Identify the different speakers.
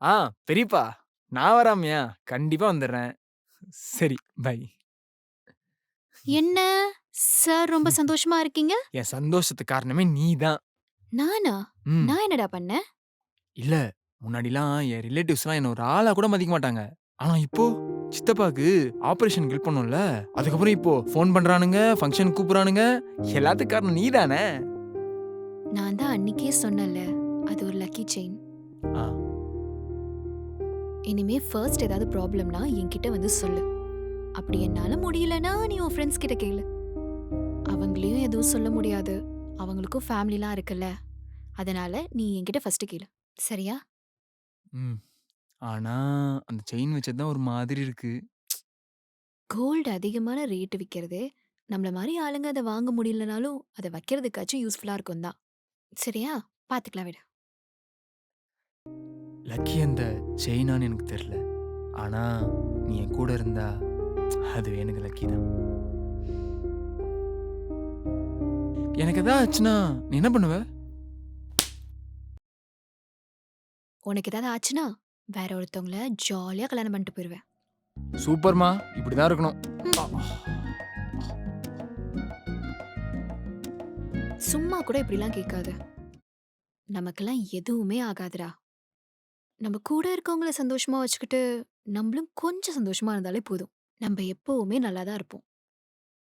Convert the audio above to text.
Speaker 1: ஆ பெரியப்பா, நான் வராமயா? கண்டிப்பா வந்துர்றேன். சரி, பை.
Speaker 2: என்ன சார் ரொம்ப சந்தோஷமா இருக்கீங்க?
Speaker 1: என் சந்தோஷத்துக்கு காரணமே நீ தான்.
Speaker 2: நானா?
Speaker 1: ம்.
Speaker 2: நான் என்னடா பண்ணேன்?
Speaker 1: இல்ல, முன்னாடிலாம் என் ரிலேட்டிவ்ஸ்லாம் என்ன ஒரு ஆளா கூட மதிக்க மாட்டாங்க. ஆனா இப்போ, சித்தப்பாக்கு ஆப்பரேஷனுக்கு ஹெல்ப் பண்ணோம்ல, அதுக்கப்புறம் இப்போ ஃபோன் பண்றானுங்க, ஃபங்ஷனுக்கு கூப்பிடுறானுங்க. எல்லாத்துக்கும் காரணம் நீ தானே!
Speaker 2: நான் தான் அன்னிக்கே சொன்னேன்ல, அது ஒரு லக்கி செயின்.
Speaker 1: ஆ,
Speaker 2: இனிமே ஃபர்ஸ்ட் ஏதாவது ப்ராப்ளம்னா என்கிட்ட வந்து சொல்லு. அப்படி என்னால முடியலன்னா நீ உன் ஃப்ரெண்ட்ஸ் கிட்ட கேளு. அவங்களையும் எதுவும் சொல்ல முடியாது. அவங்களுக்கும் ஃபேமிலிலாம் இருக்குல்ல. அதனால நீ என்கிட்ட ஃபர்ஸ்ட் கேளு. சரியா?
Speaker 1: ம். ஆனா, அந்த செயின் வச்சது தான் ஒரு மாதிரி இருக்கு.
Speaker 2: கோல்டு அதிகமான ரேட் விக்கிறதே, நம்மள மாரி ஆளுங்க அத வாங்க முடியலனாலும், அத வைக்கிறதுக்காச்சும் யூஸ்ஃபுல்லா இருக்கும் தான். சரியா? பாத்துக்கலாம் விடு.
Speaker 1: லக்கி அந்த செயினான்னு எனக்கு தெரியல. ஆனா, நீ என் கூட இருந்தா, அதுவே எனக்கு லக்கி தான். எனக்கு எதா ஆச்சுன்னா, நீ என்ன பண்ணுவ?
Speaker 2: உனக்கு ஏதாவது ஆச்சுன்னா, வேற ஒருத்தவங்கள ஜாலியா கல்யாணம் பண்ணிட்டு போயிருவேன்.
Speaker 1: சூப்பர்மா! இப்படிதான் இருக்கணும்.
Speaker 2: ம்.
Speaker 1: அ.
Speaker 2: சும்மா கூட இப்படிலாம் கேட்காத. நமக்கெல்லாம் எதுவுமே ஆகாதுடா. நம்ம கூட இருக்கவங்கள சந்தோஷமா வச்சுக்கிட்டு, நம்மளும் கொஞ்சம் சந்தோஷமா இருந்தாலே போதும். நம்ம எப்பவுமே நல்லா தான் இருப்போம்.